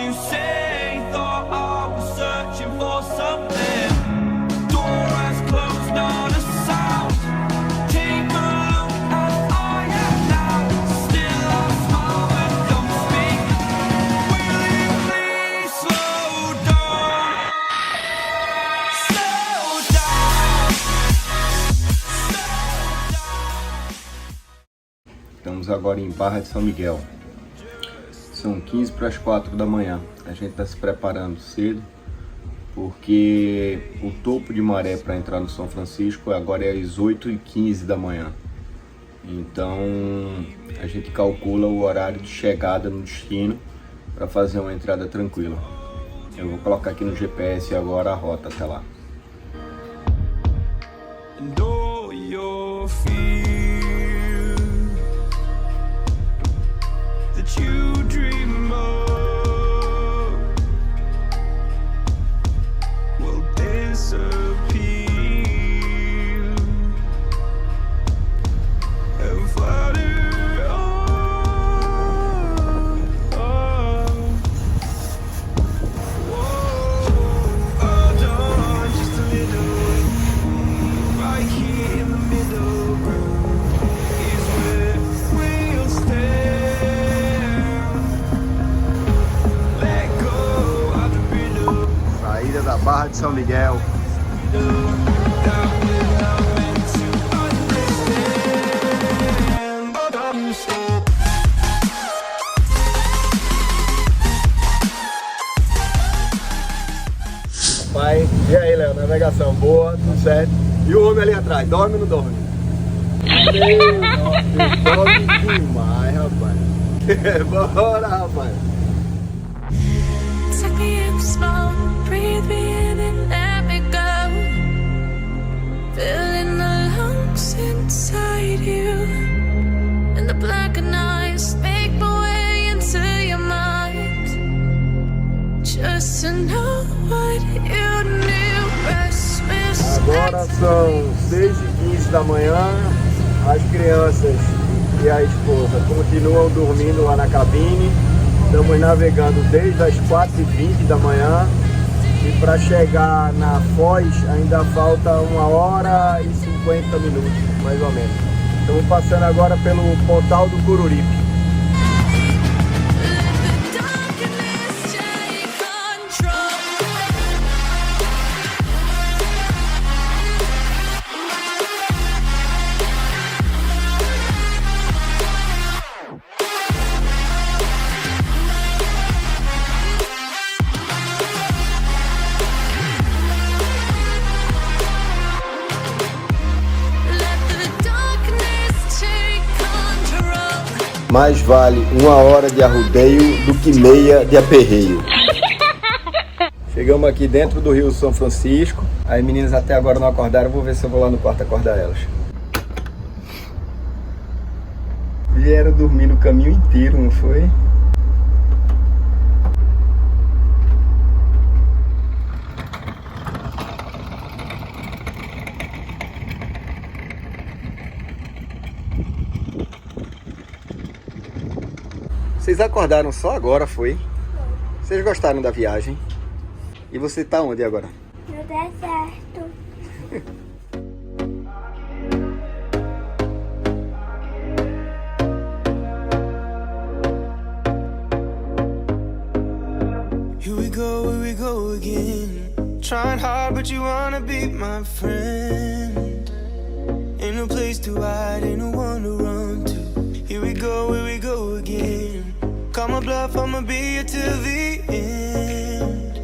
insane. Thought I was searching for something. Door has closed, not a sound. Take a look at I am now. Still I smile when come speak. Will you please slow down? Slow down. Estamos agora em Barra de São Miguel. São 15 para as 4 da manhã. A gente está se preparando cedo porque o topo de maré para entrar no São Francisco agora é às 8h15 da manhã. Então a gente calcula o horário de chegada no destino para fazer uma entrada tranquila. Eu vou colocar aqui no GPS agora a rota até lá. And all your fears that you dream of will disappear and flutter on. Hold on just a little. Right here in the middle is where we'll stand. Let go of the riddle Saída da Barra de São Miguel. that we're not meant to understand. Understand. Pai, e aí, Léo? Navegação boa, tudo certo? E o homem ali atrás, dorme ou não dorme? Meu Deus, dorme demais, rapaz. Bora, rapaz. Take me in slow, breathe me in and let me go. Filling the lungs inside you, and the blackened eyes make my way into your mind. Just to know what you knew. Restless Agora são 6h15 da manhã. As crianças e a esposa continuam dormindo lá na cabine. Estamos navegando desde as 4h20 da manhã. E para chegar na Foz ainda falta 1h50 minutos, mais ou menos. Estamos passando agora pelo Pontal do Cururipe. darkness take control. Let the darkness take control. Mais vale 1 hora de arrodeio do que meia de aperreio. Chegamos aqui dentro do Rio São Francisco. As meninas até agora não acordaram. Vou ver se eu vou lá no quarto acordar elas. Vieram dormir no caminho inteiro, não foi? Vocês acordaram só agora, foi? Vocês gostaram da viagem? E você tá onde agora? No deserto. Here we go again. Trying hard, but you wanna be my friend. Ain't no place to hide, ain't no one to run to. Here we go again. Call my bluff, I'ma be here till the end.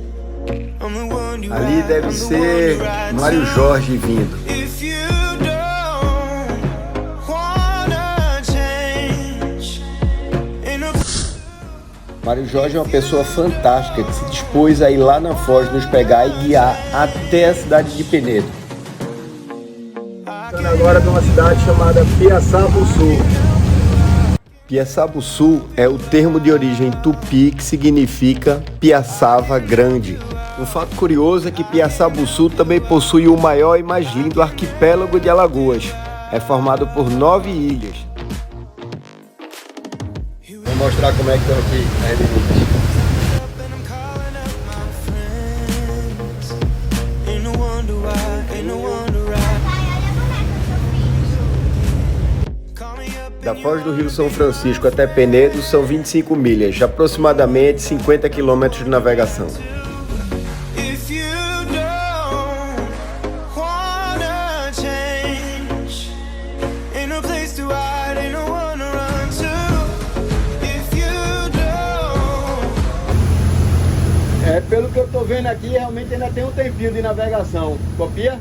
I'm the one you Ali ride, deve I'm the one ser you ride Mário to. Jorge vindo. If you don't wanna change, ain't no Mário Jorge é uma pessoa fantástica que se dispôs a ir lá na Foz nos pegar e guiar até a cidade de Penedo. Estamos agora numa cidade chamada Piaçabuçu. Piaçabuçu é o termo de origem tupi que significa Piaçava Grande. Um fato curioso é que Piaçabuçu também possui o maior e mais lindo arquipélago de Alagoas. É formado por 9 ilhas. Vou mostrar como é que estão aqui as meninas. ain't no one to ride. Call me up Da Foz do Rio São Francisco até Penedo são 25 milhas, aproximadamente 50 quilômetros de navegação. if you don't wanna change. Ain't no place to hide, ain't no one to run to. If you don't. Pelo que eu tô vendo aqui, realmente ainda tem um tempinho de navegação. Copia?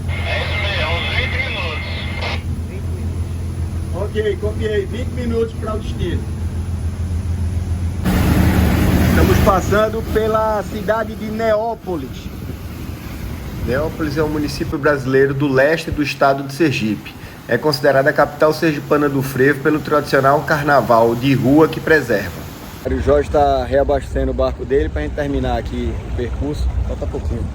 É isso mesmo, uns 20 minutos. Ok, copiei. 20 minutos para o destino. Estamos passando pela cidade de Neópolis. Neópolis é um município brasileiro do leste do estado de Sergipe. É considerada a capital sergipana do frevo pelo tradicional carnaval de rua que preserva. O Jorge está reabastecendo o barco dele para a gente terminar aqui o percurso. Falta pouquinho.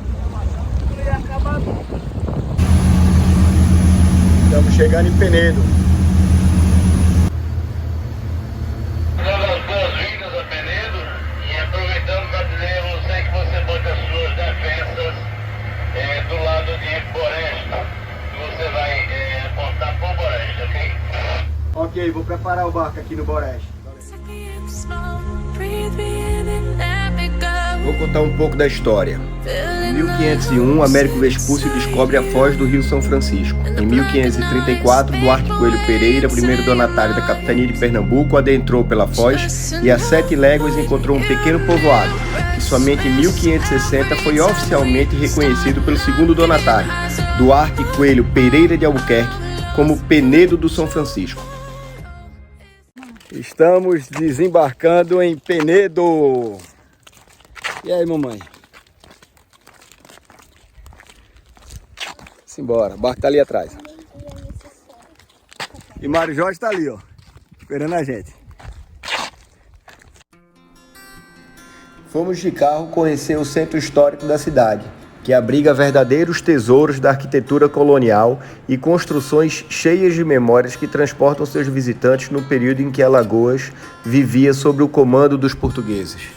Estamos chegando em Penedo. Dando as boas-vindas a Penedo e aproveitando para dizer a você que você bota as suas defensas do lado de Boreste. Você vai apontar por Boreste, ok? Ok, vou preparar o barco aqui no Boreste. Vou contar um pouco da história. Em 1501, Américo Vespúcio descobre a foz do Rio São Francisco. Em 1534, Duarte Coelho Pereira, primeiro donatário da capitania de Pernambuco, adentrou pela foz e a 7 léguas encontrou um pequeno povoado, que somente em 1560 foi oficialmente reconhecido pelo segundo donatário, Duarte Coelho Pereira de Albuquerque, como Penedo do São Francisco. Estamos desembarcando em Penedo. E aí, mamãe? Simbora, o barco tá ali atrás. E Mário Jorge tá ali, ó, esperando a gente. Fomos de carro conhecer o centro histórico da cidade, que abriga verdadeiros tesouros da arquitetura colonial e construções cheias de memórias que transportam seus visitantes no período em que Alagoas vivia sob o comando dos portugueses.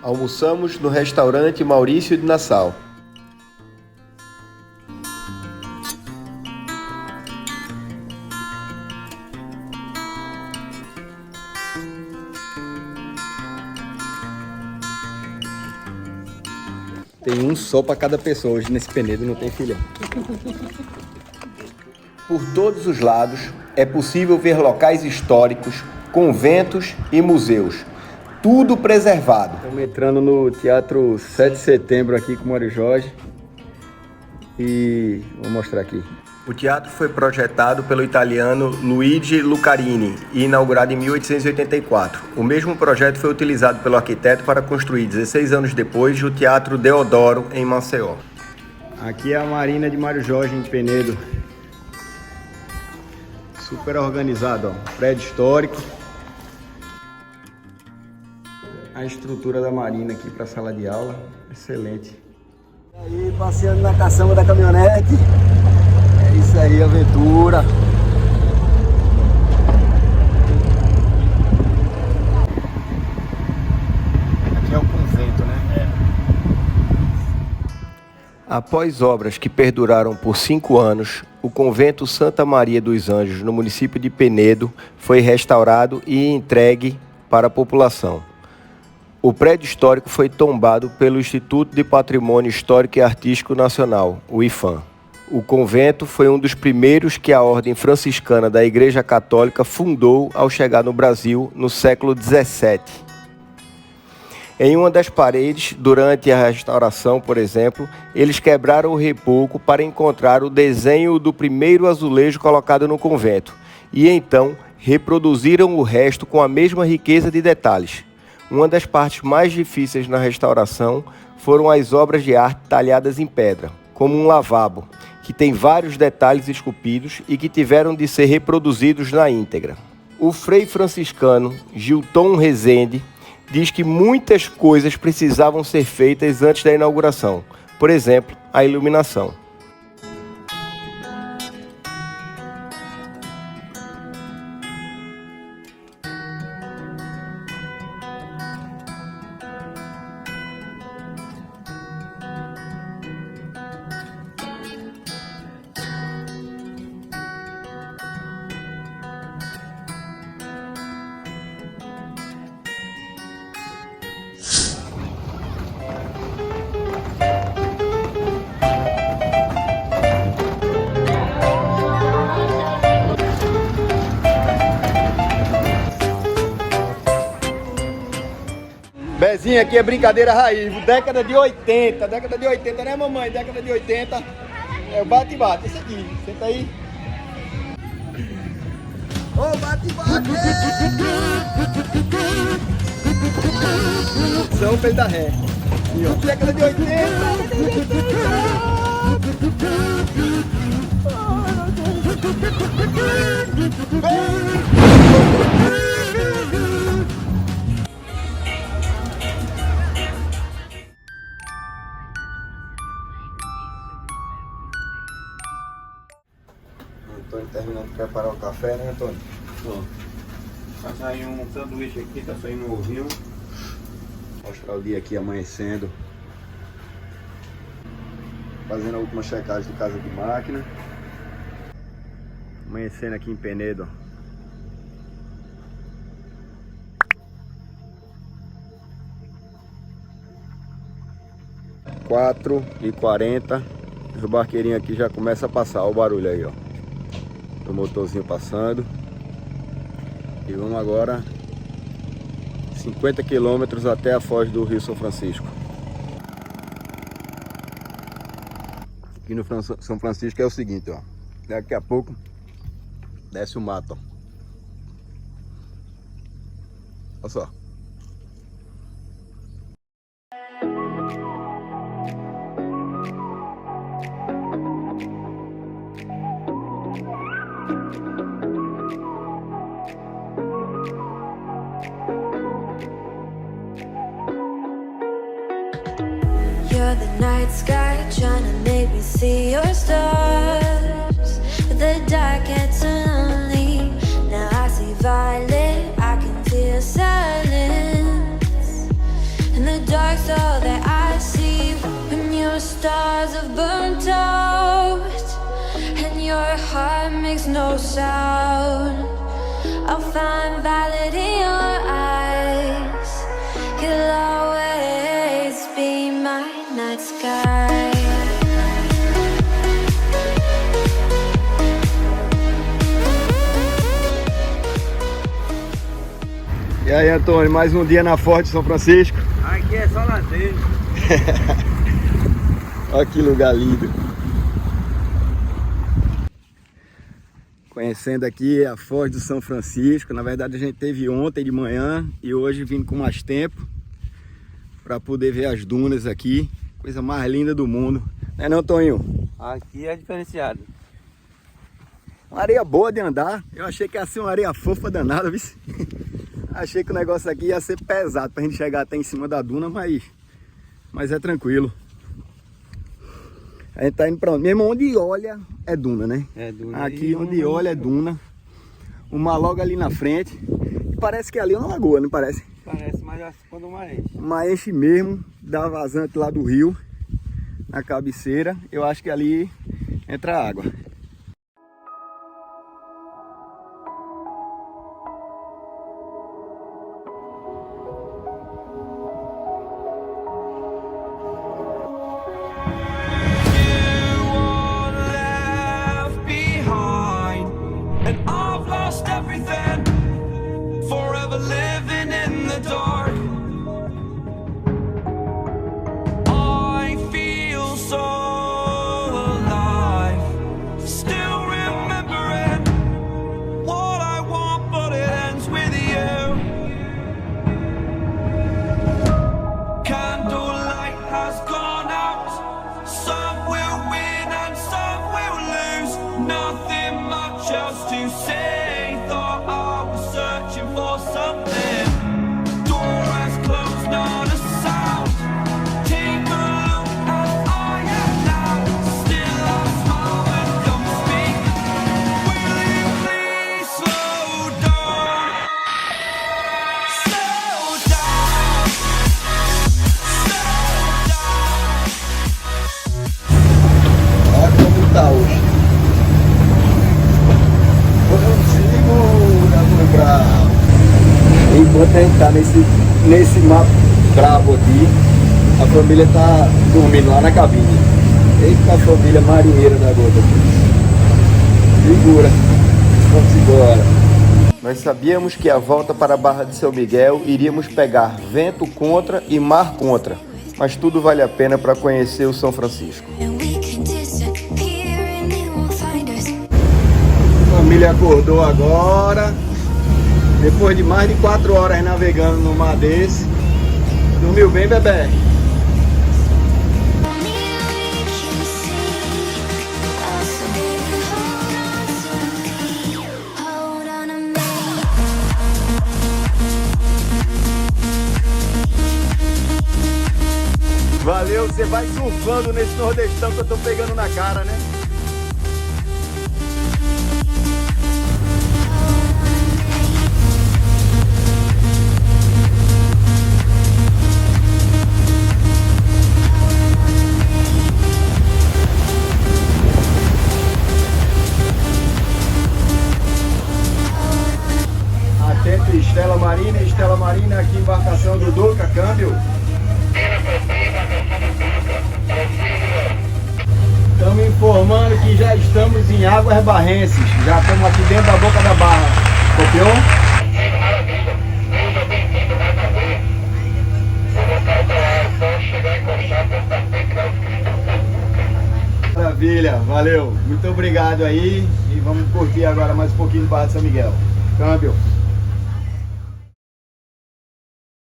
Almoçamos no restaurante Maurício de Nassau. Tem um só para cada pessoa, hoje nesse Penedo não tem filhão. Por todos os lados é possível ver locais históricos, conventos e museus. Tudo preservado. Estamos entrando no Teatro 7 de Setembro aqui com o Mário Jorge. E vou mostrar aqui. O teatro foi projetado pelo italiano Luigi Lucarini e inaugurado em 1884. O mesmo projeto foi utilizado pelo arquiteto para construir, 16 anos depois, o Teatro Deodoro, em Maceió. Aqui é a Marina de Mário Jorge, em Penedo. Super organizado, ó. Prédio histórico. A estrutura da Marina aqui para a sala de aula, excelente. E aí, passeando na caçamba da caminhonete. É isso aí, aventura. Aqui é o convento, né? Após obras que perduraram por 5 anos, o convento Santa Maria dos Anjos, no município de Penedo, foi restaurado e entregue para a população. O prédio histórico foi tombado pelo Instituto de Patrimônio Histórico e Artístico Nacional, o IPHAN. O convento foi um dos primeiros que a Ordem Franciscana da Igreja Católica fundou ao chegar no Brasil no século XVII. Em uma das paredes, durante a restauração, por exemplo, eles quebraram o reboco para encontrar o desenho do primeiro azulejo colocado no convento e então reproduziram o resto com a mesma riqueza de detalhes. Uma das partes mais difíceis na restauração foram as obras de arte talhadas em pedra, como um lavabo, que tem vários detalhes esculpidos e que tiveram de ser reproduzidos na íntegra. O frei franciscano Gilton Rezende diz que muitas coisas precisavam ser feitas antes da inauguração, por exemplo, a iluminação. Zezinho aqui é brincadeira raiz, década de 80, né mamãe? Década de 80, é o bate-bate, esse aqui, senta aí. Ô, bate-bate! São fez da ré. E ó, década de 80. Antônio terminando de preparar o café, né, Antônio? Tá saindo um sanduíche aqui, tá saindo um ovinho. Mostrar o dia aqui amanhecendo. Fazendo a última checagem do casa de máquina. Amanhecendo aqui em Penedo. Ó. 4h40. O barqueirinho aqui já começa a passar. Olha o barulho aí, ó. O motorzinho passando. E vamos agora 50 quilômetros até a foz do Rio São Francisco. Aqui no São Francisco é o seguinte, ó. Daqui a pouco desce o mato, ó. Olha só. You're the night sky trying to make me see your stars, but the dark gets lonely. Now I see violet, I can feel silence, and the dark's all that I see. When your stars have burnt out and your heart makes no sound, I'll find violet in your eyes. You'll always be my night sky. E aí, Antônio, mais um dia na Foz de São Francisco. Aqui é só lazer. Olha que lugar lindo. Conhecendo aqui a Foz do São Francisco. Na verdade a gente teve ontem de manhã e hoje vindo com mais tempo para poder ver as dunas aqui. Coisa mais linda do mundo. Não é não, Toninho? Aqui é diferenciado. Uma areia boa de andar. Eu achei que ia ser uma areia fofa danada, viu? Achei que o negócio aqui ia ser pesado pra gente chegar até em cima da duna, mas é tranquilo. A gente tá indo pra onde? Mesmo onde olha é duna, né? É duna. Aqui onde olha é duna. Uma logo ali na frente. E parece que ali é uma lagoa, não parece? Parece, mas quando uma enche. Uma enche mesmo, dá vazante lá do rio, na cabeceira. Eu acho que ali entra água. Enquanto a gente tá nesse mato bravo aqui, a família tá dormindo lá na cabine. Eita, a família marinheira da gota. Segura. Vamos embora. Nós sabíamos que a volta para a Barra de São Miguel iríamos pegar vento contra e mar contra, mas tudo vale a pena para conhecer o São Francisco. A família acordou agora, depois de mais de 4 horas navegando no mar desse. Dormiu bem, bebê? Valeu, você vai surfando nesse nordestão que eu tô pegando na cara, né? Atento, Estela Marina aqui, embarcação do Duca, câmbio. Estamos informando que já estamos em Águas Barrenses. Já estamos aqui dentro da boca da barra. Copiou? Maravilha, valeu. Muito obrigado aí. E vamos curtir agora mais um pouquinho do Barra de São Miguel. Câmbio.